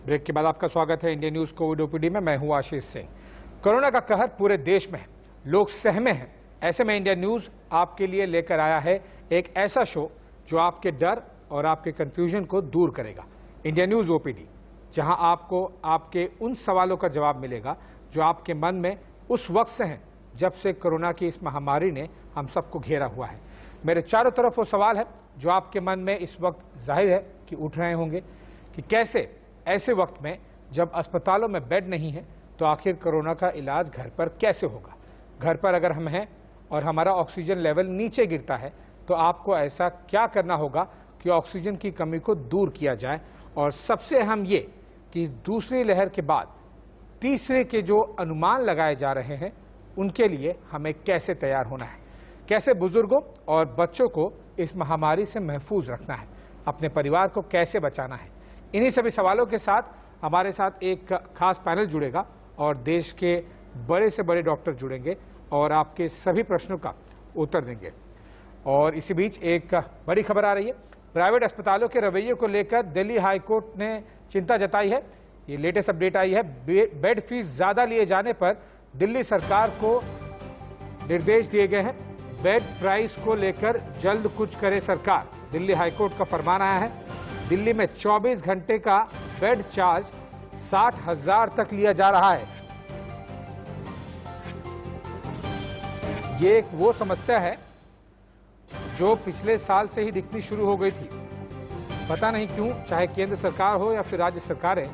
Break के बाद आपका स्वागत है इंडिया न्यूज कोविड ओपीडी में। मैं हूं आशीष सिंह। कोरोना का कहर पूरे देश में है, लोग सहमे हैं। ऐसे में इंडिया न्यूज आपके लिए लेकर आया है एक ऐसा शो जो आपके डर और आपके कंफ्यूजन को दूर करेगा। इंडिया न्यूज ओपीडी, जहां आपको आपके उन सवालों का जवाब मिलेगा जो आपके मन में उस वक्त से हैं जब से कोरोना की इस महामारी ने हम सबको घेरा हुआ है। मेरे चारों तरफ वो सवाल है जो आपके मन में इस वक्त जाहिर है कि उठ रहे होंगे कि कैसे ऐसे वक्त में जब अस्पतालों में बेड नहीं है तो आखिर कोरोना का इलाज घर पर कैसे होगा। घर पर अगर हम हैं और हमारा ऑक्सीजन लेवल नीचे गिरता है तो आपको ऐसा क्या करना होगा कि ऑक्सीजन की कमी को दूर किया जाए, और सबसे अहम ये कि दूसरी लहर के बाद तीसरे के जो अनुमान लगाए जा रहे हैं उनके लिए हमें कैसे तैयार होना है, कैसे बुजुर्गों और बच्चों को इस महामारी से महफूज रखना है, अपने परिवार को कैसे बचाना है। इन्हीं सभी सवालों के साथ हमारे साथ एक खास पैनल जुड़ेगा और देश के बड़े से बड़े डॉक्टर जुड़ेंगे और आपके सभी प्रश्नों का उत्तर देंगे। और इसी बीच एक बड़ी खबर आ रही है। प्राइवेट अस्पतालों के रवैये को लेकर दिल्ली हाईकोर्ट ने चिंता जताई है। ये लेटेस्ट अपडेट आई है। बेड फीस ज्यादा लिए जाने पर दिल्ली सरकार को निर्देश दिए गए हैं। बेड प्राइस को लेकर जल्द कुछ करे सरकार, दिल्ली हाईकोर्ट का फरमान आया है। दिल्ली में 24 घंटे का बेड चार्ज 60,000 तक लिया जा रहा है। ये एक वो समस्या है जो पिछले साल से ही दिखनी शुरू हो गई थी। पता नहीं क्यों, चाहे केंद्र सरकार हो या फिर राज्य सरकारें,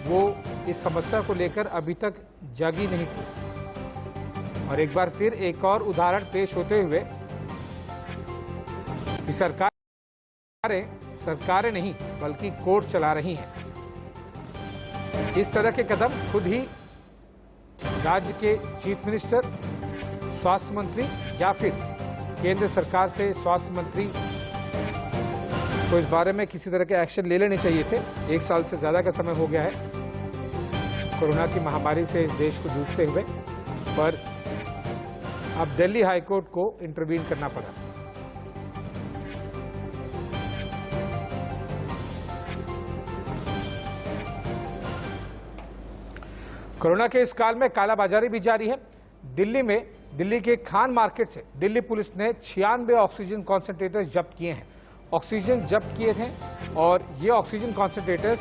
वो इस समस्या को लेकर अभी तक जागी नहीं थी। और एक बार फिर एक और उदाहरण पेश होते हुए कि सरकारें नहीं बल्कि कोर्ट चला रही हैं। इस तरह के कदम खुद ही राज्य के चीफ मिनिस्टर, स्वास्थ्य मंत्री या फिर केंद्र सरकार से स्वास्थ्य मंत्री को इस बारे में किसी तरह के एक्शन ले लेने चाहिए थे। एक साल से ज्यादा का समय हो गया है कोरोना की महामारी से इस देश को जूझते हुए, पर अब दिल्ली हाईकोर्ट को इंटरवीन करना पड़ा। कोरोना के इस काल में कालाबाजारी भी जारी है। दिल्ली के खान मार्केट से दिल्ली पुलिस ने 96 ऑक्सीजन कॉन्सेंट्रेटर्स जब्त किए हैं। ऑक्सीजन जब्त किए थे और ये ऑक्सीजन कॉन्सेंट्रेटर्स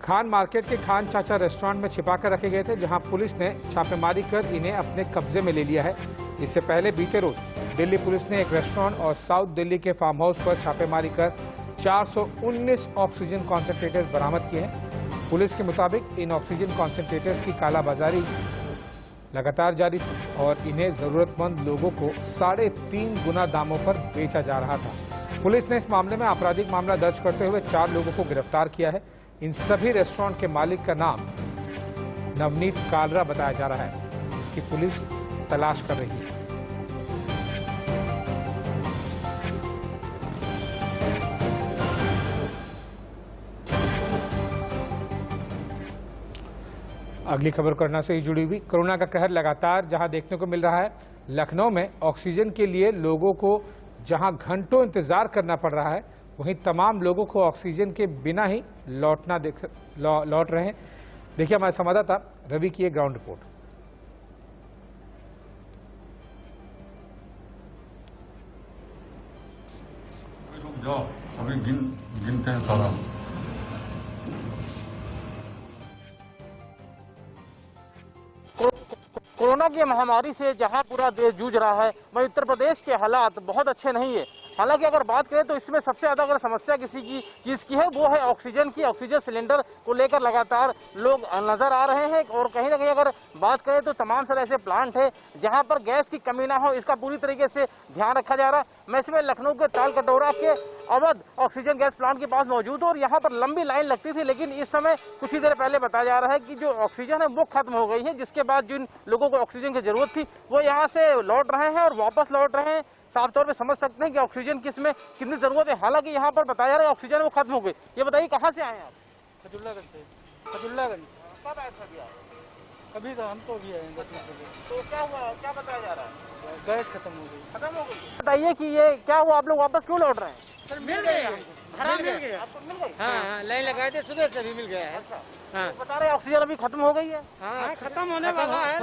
खान मार्केट के खान चाचा रेस्टोरेंट में छिपाकर रखे गए थे, जहां पुलिस ने छापेमारी कर इन्हें अपने कब्जे में ले लिया है। इससे पहले बीते रोज दिल्ली पुलिस ने एक रेस्टोरेंट और साउथ दिल्ली के फार्म हाउस पर छापेमारी कर 419 ऑक्सीजन कॉन्सेंट्रेटर्स बरामद किए हैं। पुलिस के मुताबिक इन ऑक्सीजन कॉन्सेंट्रेटर्स की कालाबाजारी लगातार जारी थी और इन्हें जरूरतमंद लोगों को 3.5 गुना दामों पर बेचा जा रहा था। पुलिस ने इस मामले में आपराधिक मामला दर्ज करते हुए 4 लोगों को गिरफ्तार किया है। इन सभी रेस्टोरेंट के मालिक का नाम नवनीत कालरा बताया जा रहा है, जिसकी पुलिस तलाश कर रही है। अगली खबर कोरोना से ही जुड़ी हुई। कोरोना का कहर लगातार जहां देखने को मिल रहा है, लखनऊ में ऑक्सीजन के लिए लोगों को जहां घंटों इंतजार करना पड़ रहा है, वहीं तमाम लोगों को ऑक्सीजन के बिना ही लौट रहे हैं। देखिए हमारे संवाददाता रवि की एक ग्राउंड रिपोर्ट। अभी गिनते हैं सारा। कोरोना की महामारी से जहां पूरा देश जूझ रहा है, वहीं उत्तर प्रदेश के हालात बहुत अच्छे नहीं है। हालांकि अगर बात करें तो इसमें सबसे ज्यादा अगर समस्या किसी की चीज की है वो है ऑक्सीजन की। ऑक्सीजन सिलेंडर को लेकर लगातार लोग नजर आ रहे हैं और कहीं ना कहीं अगर बात करें तो तमाम सारे ऐसे प्लांट है जहां पर गैस की कमी ना हो, इसका पूरी तरीके से ध्यान रखा जा रहा है। मैं इसमें लखनऊ के ताल कटोरा के अवध ऑक्सीजन गैस प्लांट के पास मौजूद हूँ और यहाँ पर लंबी लाइन लगती थी, लेकिन इस समय कुछ ही देर पहले बताया जा रहा है कि जो ऑक्सीजन है वो खत्म हो गई है, जिसके बाद जिन लोगों को ऑक्सीजन की जरूरत थी वो यहाँ से लौट रहे हैं और वापस लौट रहे हैं। साफ तौर पे समझ सकते हैं कि ऑक्सीजन की इसमें कितनी जरूरत है। हालांकि यहाँ पर बताया जा रहा है ऑक्सीजन वो खत्म हो गई। ये बताइए कहाँ से आए हैं आप? खजुल्लागंज से। खजुल्लागंज कब आए थे अभी आप? अभी तो हमको भी आए 10 मिनट पहले। तो क्या हुआ, क्या बताया जा रहा है? गैस खत्म हो गई। खत्म हो गई। बताइए कि ये क्या हुआ, आप लोग वापस क्यों लौट रहे हैं? सर मिल गई हमको। मिल गया आपको मिल गई? हाँ, लाइन लगाए थे सुबह से, भी मिल गया है। अच्छा हाँ। तो बता रहे ऑक्सीजन अभी खत्म हो गई है। हाँ, खत्म होने वाला है,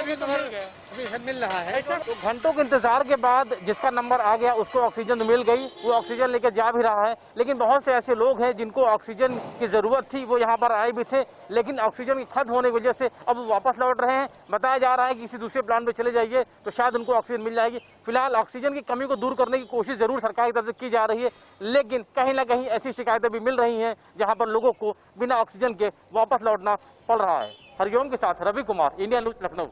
अभी तो अभी सब मिल रहा है। तो घंटों के इंतजार के बाद जिसका नंबर आ गया उसको ऑक्सीजन मिल गई, वो ऑक्सीजन लेकर जा भी रहा है। लेकिन बहुत से ऐसे लोग हैं जिनको ऑक्सीजन की जरूरत थी, वो यहाँ पर आए भी थे, लेकिन ऑक्सीजन की खत्म होने की वजह से अब वो वापस लौट रहे हैं। बताया जा रहा है कि किसी दूसरे प्लांट पे चले जाइए तो शायद उनको ऑक्सीजन मिल जाएगी। फिलहाल ऑक्सीजन की कमी को दूर करने की कोशिश जरूर सरकार की तरफ से की जा रही है, लेकिन कहीं ना कहीं ऐसी शिकायतें भी मिल रही हैं जहां पर लोगों को बिना ऑक्सीजन के वापस लौटना पड़ रहा है। हरिओम के साथ रवि कुमार, इंडिया न्यूज, लखनऊ।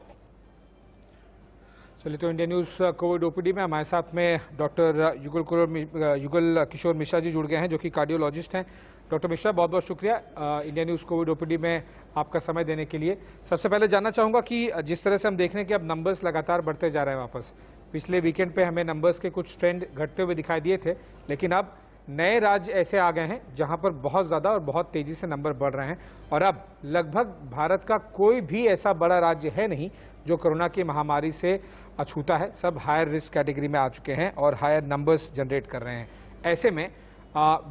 चलिए, तो इंडिया न्यूज़ कोविड ओपीडी में हमारे साथ में डॉक्टर युगल किशोर मिश्रा जी जुड़ गए हैं, जो कि कार्डियोलॉजिस्ट हैं। डॉक्टर मिश्रा, बहुत बहुत शुक्रिया इंडिया न्यूज़ कोविड ओपीडी में आपका समय देने के लिए। सबसे पहले जानना चाहूँगा कि जिस तरह से हम देख रहे हैं कि अब नंबर्स लगातार बढ़ते जा रहे हैं वापस, पिछले वीकेंड पे हमें नंबर्स के कुछ ट्रेंड घटते हुए दिखाई दिए थे, लेकिन अब नए राज्य ऐसे आ गए हैं जहां पर बहुत ज़्यादा और बहुत तेज़ी से नंबर बढ़ रहे हैं, और अब लगभग भारत का कोई भी ऐसा बड़ा राज्य है नहीं जो कोरोना की महामारी से अछूता है। सब हायर रिस्क कैटेगरी में आ चुके हैं और हायर नंबर्स जनरेट कर रहे हैं। ऐसे में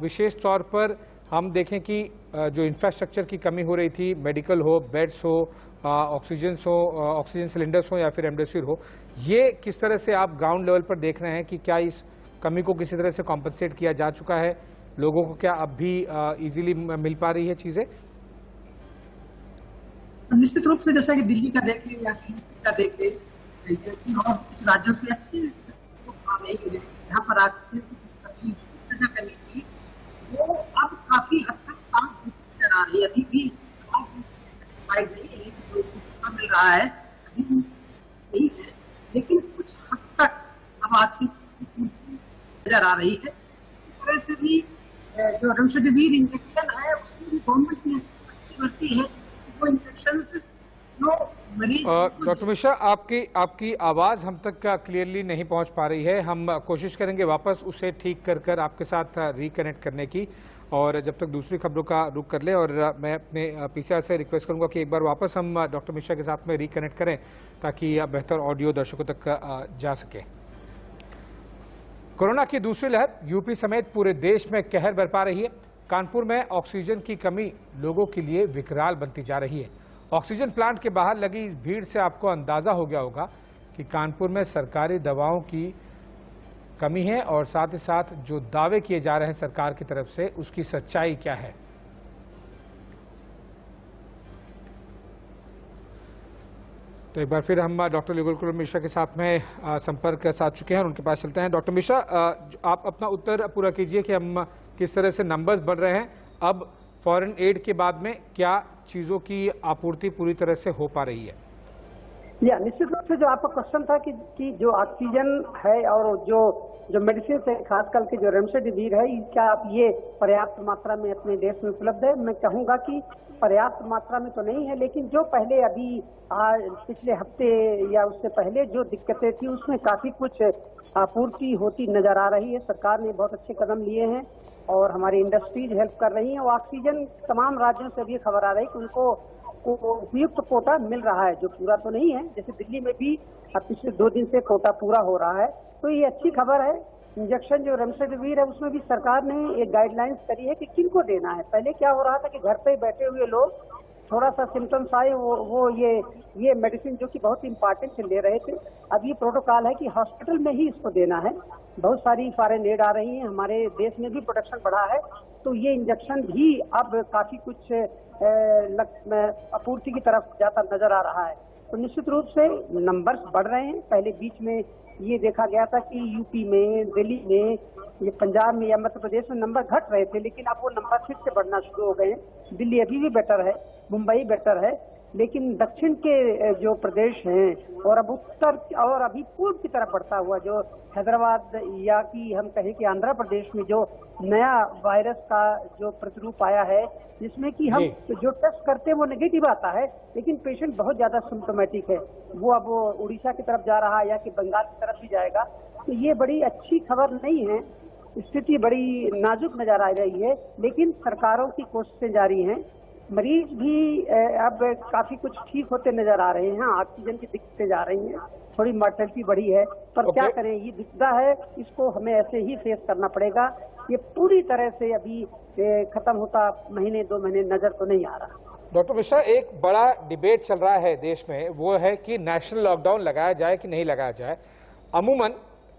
विशेष तौर पर हम देखें कि जो इंफ्रास्ट्रक्चर की कमी हो रही थी, मेडिकल हो, बेड्स हो, ऑक्सीजन सिलेंडर्स हो या फिर रेमडेसिविर हो, ये किस तरह से आप ग्राउंड लेवल पर देख रहे हैं कि क्या इस कमी को किसी तरह से कॉम्पनसेट किया जा चुका है? लोगों को क्या अब भी इजीली मिल पा रही है चीजें? निश्चित रूप से जैसा कि दिल्ली का देख लें या का देख लें, और कुछ राज्यों से अच्छी यहाँ पर ऑक्सीजन की कमी थी, वो अब काफी हद तक साफ नजर आ रही है। अभी भी मिल रहा है, अभी नहीं है, लेकिन कुछ हद तक अब ऑक्सीजन नजर आ रही है। इस तरह से भी जो रेमडेसिविर इंजेक्शन है उसमें भी गवर्नमेंट ने अच्छी बरती है। वो इंजेक्शन डॉक्टर मिश्रा, आपकी आवाज़ हम तक क्लियरली नहीं पहुंच पा रही है। हम कोशिश करेंगे वापस उसे ठीक कर आपके साथ रिकनेक्ट करने की, और जब तक दूसरी खबरों का रुख कर ले। और मैं अपने पीसीआर से रिक्वेस्ट करूंगा कि एक बार वापस हम डॉक्टर मिश्रा के साथ में रिकनेक्ट करें ताकि बेहतर ऑडियो दर्शकों तक जा सके। कोरोना की दूसरी लहर यूपी समेत पूरे देश में कहर बरपा रही है। कानपुर में ऑक्सीजन की कमी लोगों के लिए विकराल बनती जा रही है। ऑक्सीजन प्लांट के बाहर लगी इस भीड़ से आपको अंदाजा हो गया होगा कि कानपुर में सरकारी दवाओं की कमी है, और साथ ही साथ जो दावे किए जा रहे हैं सरकार की तरफ से उसकी सच्चाई क्या है। तो एक बार फिर हम डॉक्टर युगल किशोर मिश्रा के साथ में संपर्क साध चुके हैं और उनके पास चलते हैं। डॉक्टर मिश्रा, आप अपना उत्तर पूरा कीजिए कि हम किस तरह से नंबर्स बढ़ रहे हैं, अब फॉरेन एड के बाद में क्या चीजों की आपूर्ति पूरी तरह से हो पा रही है? या निश्चित रूप से जो आपका क्वेश्चन था कि जो ऑक्सीजन है और जो मेडिसिन है, खास करके जो रेमडेसिविर है, क्या आप ये पर्याप्त मात्रा में अपने देश में उपलब्ध है? मैं कहूंगा कि पर्याप्त मात्रा में तो नहीं है, लेकिन जो पहले अभी पिछले हफ्ते या उससे पहले जो दिक्कतें थी उसमें काफी कुछ आपूर्ति होती नजर आ रही है। सरकार ने बहुत अच्छे कदम लिए हैं और हमारी इंडस्ट्रीज हेल्प कर रही हैं। और ऑक्सीजन तमाम राज्यों से भी खबर आ रही है कि उनको उपयुक्त कोटा मिल रहा है, जो पूरा तो नहीं है। जैसे दिल्ली में भी पिछले 2 दिन से कोटा पूरा हो रहा है, तो ये अच्छी खबर है। इंजेक्शन जो रेमडेसिविर है उसमें भी सरकार ने एक गाइडलाइंस करी है कि किनको देना है। पहले क्या हो रहा था कि घर पे बैठे हुए लोग थोड़ा सा सिम्टम्स आए वो ये मेडिसिन जो कि बहुत इंपॉर्टेंट ले रहे थे। अब ये प्रोटोकॉल है कि हॉस्पिटल में ही इसको देना है। बहुत सारी फॉरेन एड आ रही है, हमारे देश में भी प्रोडक्शन बढ़ा है, तो ये इंजेक्शन भी अब काफी कुछ आपूर्ति की तरफ जाता नजर आ रहा है। तो निश्चित रूप से नंबर्स बढ़ रहे हैं। पहले बीच में ये देखा गया था कि यूपी में, दिल्ली में, ये पंजाब में या मध्य प्रदेश में नंबर घट रहे थे, लेकिन अब वो नंबर फिर से बढ़ना शुरू हो गए हैं। दिल्ली अभी भी बेटर है, मुंबई बेटर है, लेकिन दक्षिण के जो प्रदेश हैं और अब उत्तर और अभी पूर्व की तरफ बढ़ता हुआ जो हैदराबाद या कि हम कहें कि आंध्र प्रदेश में जो नया वायरस का जो प्रतिरूप आया है, जिसमें कि हम जो टेस्ट करते हैं वो नेगेटिव आता है, लेकिन पेशेंट बहुत ज्यादा सिम्टोमेटिक है, वो अब उड़ीसा की तरफ जा रहा है या कि बंगाल की तरफ भी जाएगा। तो ये बड़ी अच्छी खबर नहीं है, स्थिति बड़ी नाजुक नजर आ रही है, लेकिन सरकारों की कोशिशें जारी हैं मरीज भी अब काफी कुछ ठीक होते नजर आ रहे हैं। ऑक्सीजन की दिक्कतें जा रही हैं, थोड़ी मॉर्टेलिटी बढ़ी है, पर क्या करें, ये दिक्कत है, इसको हमें ऐसे ही फेस करना पड़ेगा। ये पूरी तरह से अभी खत्म होता महीने 2 महीने नजर तो नहीं आ रहा। डॉक्टर मिश्रा, एक बड़ा डिबेट चल रहा है देश में, वो है कि नेशनल लॉकडाउन लगाया जाए कि नहीं लगाया जाए। अमूमन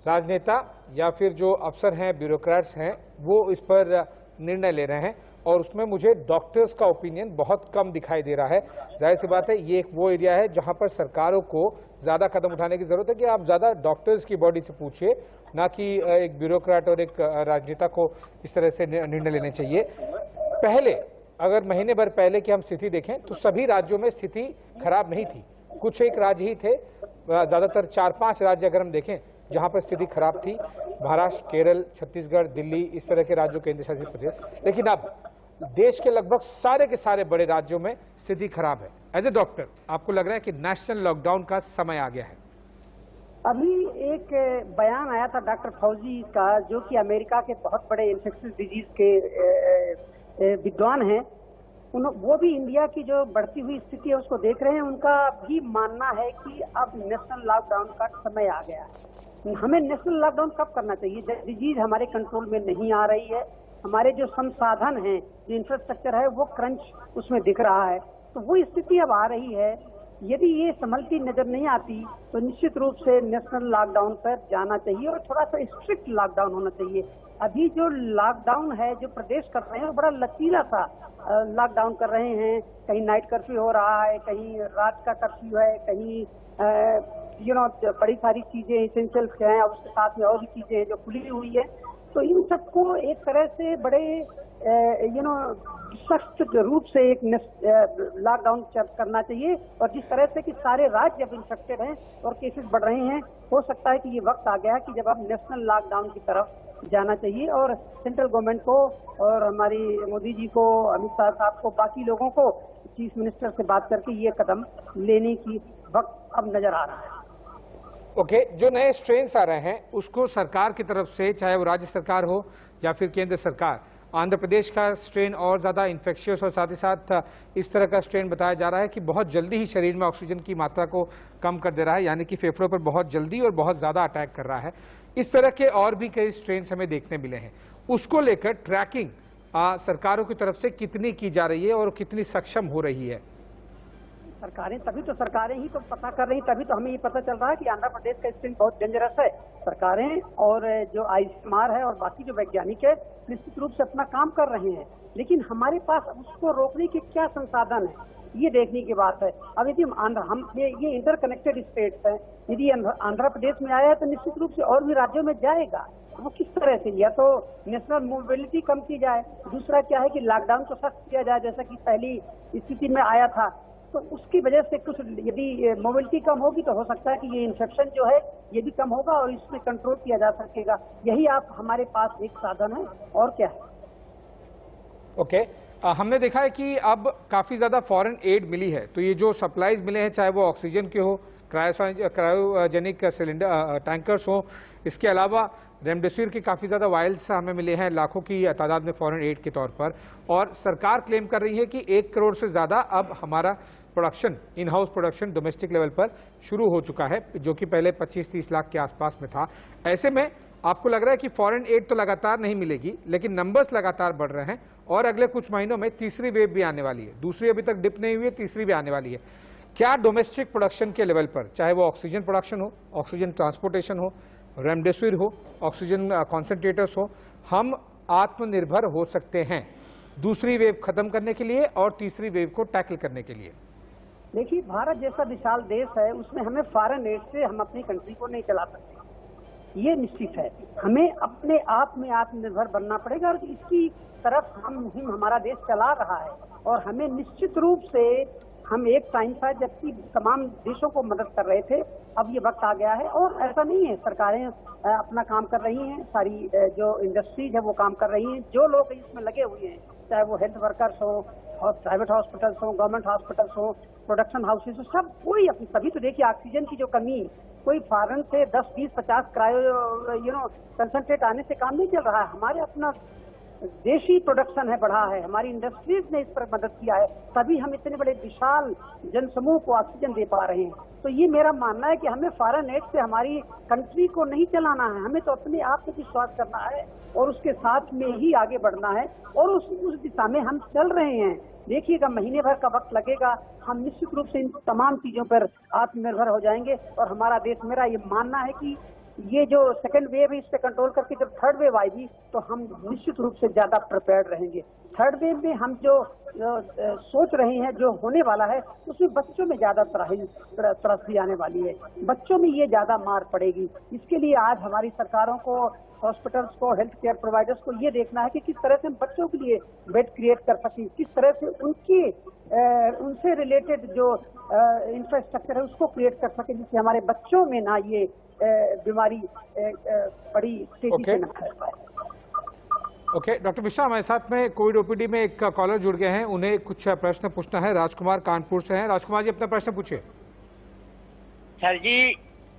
राजनेता या फिर जो अफसर हैं, ब्यूरोक्रेट्स हैं, वो इस पर निर्णय ले रहे हैं और उसमें मुझे डॉक्टर्स का ओपिनियन बहुत कम दिखाई दे रहा है। जाहिर सी बात है, ये एक वो एरिया है जहां पर सरकारों को ज़्यादा कदम उठाने की ज़रूरत है कि आप ज़्यादा डॉक्टर्स की बॉडी से पूछिए, ना कि एक ब्यूरोक्रेट और एक राजनेता को इस तरह से निर्णय लेने चाहिए। पहले अगर महीने भर पहले की हम स्थिति देखें तो सभी राज्यों में स्थिति खराब नहीं थी, कुछ एक राज्य ही थे, ज़्यादातर 4-5 राज्य अगर हम देखें जहां पर स्थिति खराब थी, महाराष्ट्र, केरल, छत्तीसगढ़, दिल्ली, इस तरह के राज्यों, केंद्र शासित प्रदेश। लेकिन अब देश के लगभग सारे के सारे बड़े राज्यों में स्थिति खराब है। एज ए डॉक्टर आपको लग रहा है कि नेशनल लॉकडाउन का समय आ गया है? अभी एक बयान आया था डॉक्टर फौजी का, जो कि अमेरिका के बहुत बड़े इन्फेक्शियस डिजीज के विद्वान हैं। वो भी इंडिया की जो बढ़ती हुई स्थिति है उसको देख रहे हैं। उनका भी मानना है कि अब नेशनल लॉकडाउन का समय आ गया है। हमें नेशनल लॉकडाउन कब करना चाहिए? जब डिजीज हमारे कंट्रोल में नहीं आ रही है, हमारे जो संसाधन हैं, जो इंफ्रास्ट्रक्चर है, वो क्रंच उसमें दिख रहा है, तो वो स्थिति अब आ रही है। यदि ये संभलती नजर नहीं आती तो निश्चित रूप से नेशनल लॉकडाउन पर जाना चाहिए और थोड़ा सा स्ट्रिक्ट लॉकडाउन होना चाहिए। अभी जो लॉकडाउन है जो प्रदेश कर रहे हैं वो बड़ा लचीला सा लॉकडाउन कर रहे हैं। कहीं नाइट कर्फ्यू हो रहा है, कहीं रात का कर्फ्यू है, कहीं बड़ी सारी चीजें एसेंशियल्स हैं और उसके साथ में और भी चीजें हैं जो खुली हुई है। तो इन सबको एक तरह से बड़े सख्त रूप से एक लॉकडाउन करना चाहिए। और जिस तरह से कि सारे राज्य अब इन्फेक्टेड हैं और केसेस बढ़ रहे हैं, हो सकता है कि ये वक्त आ गया है कि जब अब नेशनल लॉकडाउन की तरफ जाना चाहिए और सेंट्रल गवर्नमेंट को और हमारी मोदी जी को, अमित शाह साहब को, बाकी लोगों को चीफ मिनिस्टर से बात करके ये कदम लेने की वक्त अब नजर आ रहा है। ओके, जो नए स्ट्रेन्स आ रहे हैं उसको सरकार की तरफ से, चाहे वो राज्य सरकार हो या फिर केंद्र सरकार, आंध्र प्रदेश का स्ट्रेन और ज़्यादा इन्फेक्शियस और साथ ही साथ इस तरह का स्ट्रेन बताया जा रहा है कि बहुत जल्दी ही शरीर में ऑक्सीजन की मात्रा को कम कर दे रहा है, यानी कि फेफड़ों पर बहुत जल्दी और बहुत ज़्यादा अटैक कर रहा है। इस तरह के और भी कई स्ट्रेन्स हमें देखने मिले हैं। उसको लेकर ट्रैकिंग सरकारों की तरफ से कितनी की जा रही है और कितनी सक्षम हो रही है? सरकारें ही तो पता कर रही, तभी तो हमें ये पता चल रहा है कि आंध्र प्रदेश का स्ट्रेन बहुत डेंजरस है। सरकारें और जो आईसीएमआर है और बाकी जो वैज्ञानिक है निश्चित रूप से अपना काम कर रहे हैं, लेकिन हमारे पास उसको रोकने के क्या संसाधन है, ये देखने की बात है। अब यदि ये इंटरकनेक्टेड स्टेट्स है, यदि आंध्र प्रदेश में आया है तो निश्चित रूप से और भी राज्यों में जाएगा। वो किस तरह से, या तो नेशनल मोबिलिटी कम की जाए, दूसरा क्या है कि लॉकडाउन को सख्त किया जाए जैसा कि पहली स्थिति में आया था। तो उसकी वजह से कुछ यदि मोबिलिटी कम होगी तो हो सकता है कि ये इन्फेक्शन जो है ये भी कम होगा और इसमें कंट्रोल किया जा सकेगा। यही आप हमारे पास एक साधन है और क्या है। ओके, हमने देखा है कि अब काफ़ी ज़्यादा फॉरेन एड मिली है, तो ये जो सप्लाईज मिले हैं, चाहे वो ऑक्सीजन के हो, क्रायोजेनिक सिलेंडर टैंकर्स हो, इसके अलावा रेमडेसिविर के काफ़ी ज़्यादा वायल्स हमें मिले हैं, लाखों की तादाद में फॉरेन एड के तौर पर। और सरकार क्लेम कर रही है कि 1 करोड़ से ज़्यादा अब हमारा production, in house production domestic level पर शुरू हो चुका है, जो कि पहले 25-30 लाख के आसपास में था। ऐसे में आपको लग रहा है कि फॉरेन एड तो लगातार नहीं मिलेगी, लेकिन नंबर्स लगातार बढ़ रहे हैं और अगले कुछ महीनों में तीसरी वेव भी आने वाली है। दूसरी अभी तक डिप नहीं हुई है, तीसरी भी आने वाली है। क्या डोमेस्टिक प्रोडक्शन के लेवल पर, चाहे वो ऑक्सीजन प्रोडक्शन हो, ऑक्सीजन ट्रांसपोर्टेशन हो, रेमडेसिविर हो, ऑक्सीजन कॉन्सेंट्रेटर्स हो, हम आत्मनिर्भर हो सकते हैं दूसरी वेव खत्म करने के लिए और तीसरी वेव को टैकल करने के लिए? देखिए, भारत जैसा विशाल देश है, उसमें हमें फॉरेन एड से हम अपनी कंट्री को नहीं चला सकते, ये निश्चित है। हमें अपने आप में आत्मनिर्भर बनना पड़ेगा और इसकी तरफ मुहिम हमारा देश चला रहा है। और हमें निश्चित रूप से, हम एक टाइम था जबकि तमाम देशों को मदद कर रहे थे, अब ये वक्त आ गया है। और ऐसा नहीं है, सरकारें अपना काम कर रही हैं, सारी जो इंडस्ट्रीज है वो काम कर रही हैं, जो लोग इसमें लगे हुए हैं, चाहे वो हेल्थ वर्कर्स हो और प्राइवेट हॉस्पिटल्स हो, गवर्नमेंट हॉस्पिटल्स हो, प्रोडक्शन हाउसेस हो, सब कोई अपनी, तभी तो देखिए ऑक्सीजन की जो कमी, कोई फॉरेन से 10, 20, 50 कंसंट्रेट आने से काम नहीं चल रहा है। हमारे अपना देशी प्रोडक्शन है बढ़ा है, हमारी इंडस्ट्रीज ने इस पर मदद किया है, तभी हम इतने बड़े विशाल जनसमूह को ऑक्सीजन दे पा रहे हैं। तो ये मेरा मानना है कि हमें फॉरेन एड से हमारी कंट्री को नहीं चलाना है, हमें तो अपने आप को विश्वास करना है और उसके साथ में ही आगे बढ़ना है, और उस दिशा में हम चल रहे हैं। देखिएगा, महीने भर का वक्त लगेगा, हम निश्चित रूप से इन तमाम चीजों पर आत्मनिर्भर हो जाएंगे और हमारा देश, मेरा ये मानना है कि ये जो सेकंड वेव है इस पे कंट्रोल करके जब थर्ड वेव आएगी तो हम निश्चित रूप से ज्यादा प्रिपेयर्ड रहेंगे। थर्ड वेव में हम जो सोच रहे हैं जो होने वाला है उसमें बच्चों में ज्यादा त्रासदी आने वाली है, बच्चों में ये ज्यादा मार पड़ेगी। इसके लिए आज हमारी सरकारों को, हॉस्पिटल्स को, हेल्थ केयर प्रोवाइडर्स को ये देखना है कि किस तरह से हम बच्चों के लिए बेड क्रिएट कर सकें, किस तरह से उनसे रिलेटेड जो इंफ्रास्ट्रक्चर है उसको क्रिएट कर सकें, जिससे हमारे बच्चों में ना ये बीमारी बड़ी तेजी से न फैल पाए। ओके, डॉक्टर मिश्रा, हमारे साथ में कोविड ओपीडी में एक कॉलर जुड़ गए हैं, उन्हें कुछ प्रश्न पूछना है। राजकुमार कानपुर से हैं। राजकुमार जी, अपना प्रश्न पूछिए। सर जी,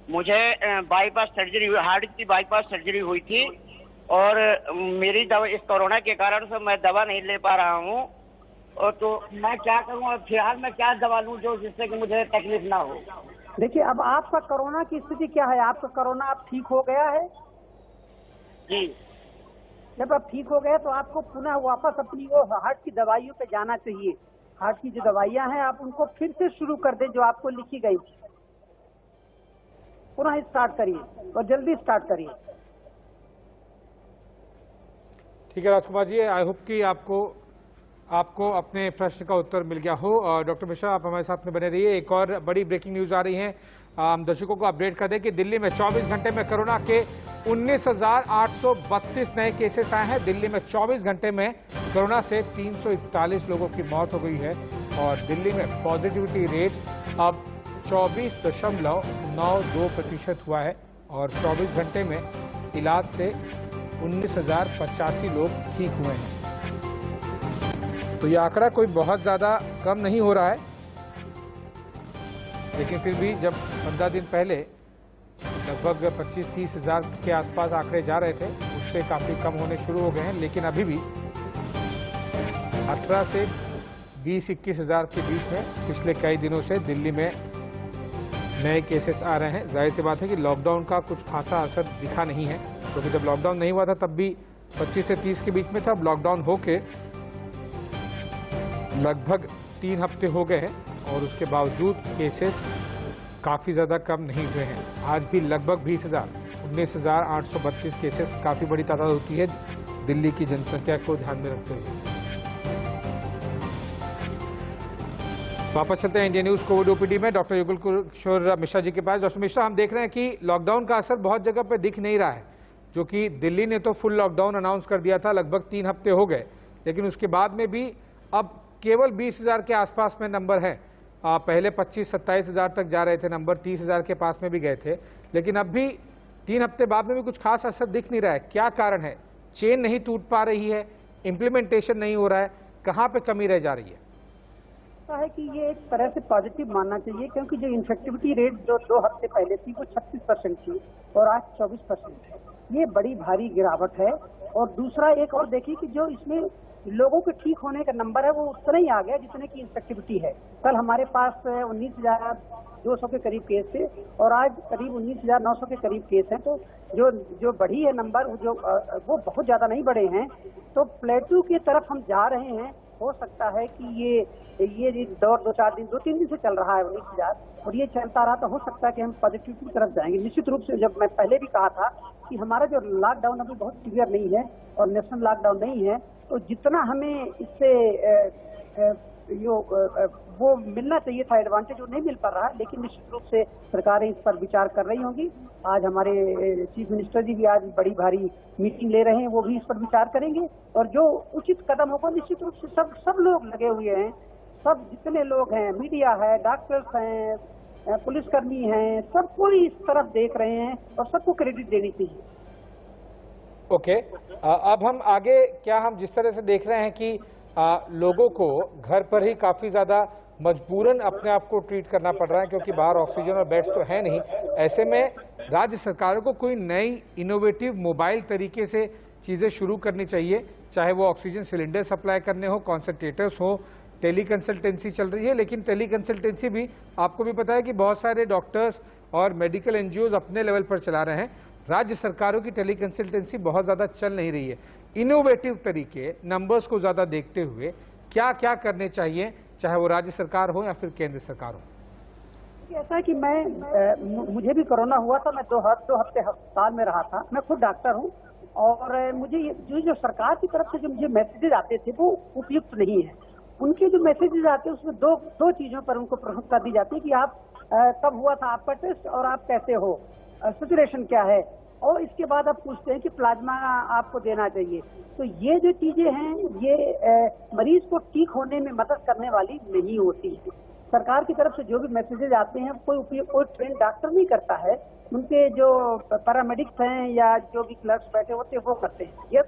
मुझे बाईपास सर्जरी हुई, हार्ट की बाईपास सर्जरी हुई थी और मेरी दवा इस कोरोना के कारण से मैं दवा नहीं ले पा रहा हूँ, और तो मैं क्या करूँ, फिलहाल मैं क्या दवा लूँ जो जिससे कि मुझे तकलीफ ना हो। देखिए, अब आपका कोरोना की स्थिति क्या है? आपका कोरोना अब ठीक हो गया है? जी, जब आप ठीक हो गए तो आपको पुनः वापस अपनी वो हार्ट की दवाइयों पे जाना चाहिए। हार्ट की जो दवाइयां हैं आप उनको फिर से शुरू कर दें जो आपको लिखी गई, पुनः स्टार्ट करिए और जल्दी स्टार्ट करिए। ठीक है राजकुमार जी, आई होप कि आपको अपने प्रश्न का उत्तर मिल गया हो। डॉक्टर मिश्रा, आप हमारे साथ में बने रहिए। एक और बड़ी ब्रेकिंग न्यूज आ रही है, हम दर्शकों को अपडेट कर दें कि दिल्ली में 24 घंटे में कोरोना के 19,832 नए केसेस आए हैं। दिल्ली में 24 घंटे में कोरोना से 341 लोगों की मौत हो गई है और दिल्ली में पॉजिटिविटी रेट अब 24.92% हुआ है और 24 घंटे में इलाज से 19,085 लोग ठीक हुए हैं। तो ये आंकड़ा कोई बहुत ज़्यादा कम नहीं हो रहा है, लेकिन फिर भी जब 15 दिन पहले लगभग 25-30 हज़ार के आसपास आंकड़े जा रहे थे, उससे काफ़ी कम होने शुरू हो गए हैं। लेकिन अभी भी 18 से 20-21 हज़ार के बीच में पिछले कई दिनों से दिल्ली में नए केसेस आ रहे हैं। जाहिर सी बात है कि लॉकडाउन का कुछ खासा असर दिखा नहीं है, क्योंकि जब लॉकडाउन नहीं हुआ था तब भी 25 से 30 के बीच में था। अब लॉकडाउन होके लगभग 3 हफ्ते हो गए हैं और उसके बावजूद केसेस काफ़ी ज़्यादा कम नहीं हुए हैं। आज भी लगभग 19,832 केसेस काफ़ी बड़ी तादाद होती है दिल्ली की जनसंख्या को ध्यान में रखते हुए। वापस चलते हैं इंडिया न्यूज़ कोविड ओपीडी में डॉक्टर युगल किशोर मिश्रा जी के पास। डॉक्टर मिश्रा, हम देख रहे हैं कि लॉकडाउन का असर बहुत जगह पर दिख नहीं रहा है, जो कि दिल्ली ने तो फुल लॉकडाउन अनाउंस कर दिया था, लगभग 3 हफ्ते हो गए, लेकिन उसके बाद में भी अब केवल 20,000 के आसपास में नंबर है। पहले 25-27 हज़ार तक जा रहे थे नंबर, 30 हज़ार के पास में भी गए थे, लेकिन अब भी 3 हफ्ते बाद में भी कुछ खास असर दिख नहीं रहा है। क्या कारण है? चेन नहीं टूट पा रही है, इम्प्लीमेंटेशन नहीं हो रहा है, कहाँ पे कमी रह जा रही है? है कि ये एक तरह से पॉजिटिव मानना चाहिए, क्योंकि जो इन्फेक्टिविटी रेट जो 2 हफ्ते पहले थी वो 36% थी और आज 24% है। ये बड़ी भारी गिरावट है। और दूसरा एक और देखिए कि जो इसमें लोगों के ठीक होने का नंबर है वो उतना ही आ गया जितने की इन्फेक्टिविटी है। कल हमारे पास 19,200 के करीब केस थे और आज करीब 19,900 के करीब केस हैं। तो जो बढ़ी है नंबर वो बहुत ज्यादा नहीं बढ़े हैं, तो प्लेटू की तरफ हम जा रहे हैं। हो सकता है कि ये दौर 2-3 दिन से चल रहा है 19,000 और ये चलता रहा तो हो सकता है कि हम पॉजिटिव की तरफ जाएंगे। निश्चित रूप से जब मैं पहले भी कहा था कि हमारा जो लॉकडाउन अभी बहुत सीवियर नहीं है और नेशनल लॉकडाउन नहीं है, तो जितना हमें इससे वो मिलना चाहिए था एडवांटेज वो नहीं मिल पा रहा है, लेकिन निश्चित रूप से सरकारें इस पर विचार कर रही होंगी। आज हमारे चीफ मिनिस्टर जी भी आज बड़ी भारी मीटिंग ले रहे हैं, वो भी इस पर विचार करेंगे और जो उचित कदम होगा निश्चित रूप से सब लोग लगे हुए हैं, सब जितने लोग हैं, मीडिया है, डॉक्टर्स हैं, पुलिसकर्मी हैं, सब कोई इस तरफ देख रहे हैं और सबको क्रेडिट देनी चाहिए। ओके, अब हम आगे क्या हम जिस तरह से देख रहे हैं कि लोगों को घर पर ही काफ़ी ज़्यादा मजबूरन अपने आप को ट्रीट करना पड़ रहा है, क्योंकि बाहर ऑक्सीजन और बेड्स तो है नहीं। ऐसे में राज्य सरकारों को कोई नई इनोवेटिव मोबाइल तरीके से चीज़ें शुरू करनी चाहिए चाहे वो ऑक्सीजन सिलेंडर सप्लाई करने हो, कॉन्सेंट्रेटर्स हो, टेली कंसल्टेंसी चल रही है। लेकिन टेली कंसल्टेंसी भी आपको भी पता है कि बहुत सारे डॉक्टर्स और मेडिकल एनजीओज अपने लेवल पर चला रहे हैं। राज्य सरकारों की टेली कंसल्टेंसी बहुत ज़्यादा चल नहीं रही है। इनोवेटिव तरीके, नंबर्स को ज़्यादा देखते हुए क्या क्या करने चाहिए, चाहे वो राज्य सरकार हो या फिर केंद्र सरकार हो? ऐसा है कि मुझे भी कोरोना हुआ था। मैं दो हफ्ते अस्पताल में रहा था। मैं खुद डॉक्टर हूँ और मुझे जो सरकार की तरफ से जो मुझे मैसेजेज आते थे वो उपयुक्त नहीं है। उनके जो मैसेजेज आते हैं उसमें दो चीजों पर उनको प्रमुखता दी जाती है कि आप कब हुआ था आपका टेस्ट और आप कैसे हो, सिचुएशन क्या है, और इसके बाद आप पूछते हैं कि प्लाज्मा आपको देना चाहिए। तो ये जो चीजें हैं ये मरीज को ठीक होने में मदद करने वाली नहीं होती है। सरकार की तरफ से जो भी मैसेजेज आते हैं कोई ट्रेन डॉक्टर नहीं करता है, उनके जो पैरामेडिक्स हैं या जो भी क्लर्क्स बैठे होते हैं वो करते हैं। ये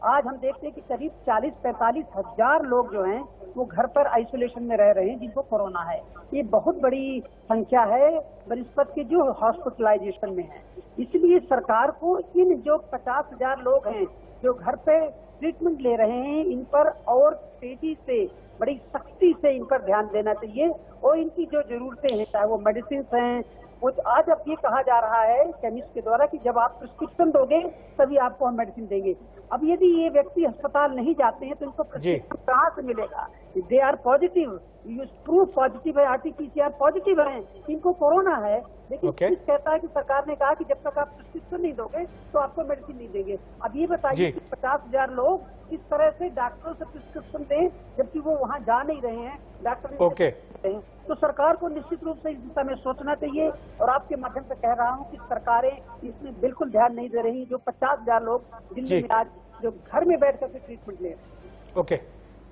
आज हम देखते हैं कि करीब 40-45 हजार लोग जो हैं वो घर पर आइसोलेशन में रह रहे हैं जिनको कोरोना है। ये बहुत बड़ी संख्या है बनिस्पत के जो हॉस्पिटलाइजेशन में है। इसलिए सरकार को इन जो 50 हजार लोग हैं जो घर पे ट्रीटमेंट ले रहे हैं, इन पर और तेजी से, बड़ी सख्ती से इन पर ध्यान देना चाहिए और इनकी जो जरूरतें हैं, चाहे वो मेडिसिन हैं, वो आज अब ये कहा जा रहा है केमिस्ट के द्वारा कि जब आप प्रिस्क्रिप्शन दोगे तभी आपको हम मेडिसिन देंगे। अब यदि ये व्यक्ति अस्पताल नहीं जाते हैं तो इनको प्रिस्क्रिप्शन कहाँ से मिलेगा? They are positive, you proof positive है, RT-PCR पॉजिटिव है, इनको कोरोना है, लेकिन पुलिस कहता है कि सरकार ने कहा कि जब तक आप प्रिस्क्रिप्शन नहीं दोगे तो आपको मेडिसिन नहीं देंगे। अब ये बताइए कि 50 हजार लोग किस तरह से डॉक्टरों से प्रिस्क्रिप्शन दें जबकि वो वहाँ जा नहीं रहे हैं, डॉक्टर तो सरकार को निश्चित रूप से इस दिशा में सोचना चाहिए। और आपके माध्यम से कह रहा हूं कि सरकारें इसमें बिल्कुल ध्यान नहीं दे रही। जो 50 हजार लोग दिल्ली में आज जो घर में बैठ करके ट्रीटमेंट ले रहे हैं। Okay,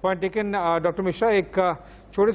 point taken doctor Mishra. एक छोटे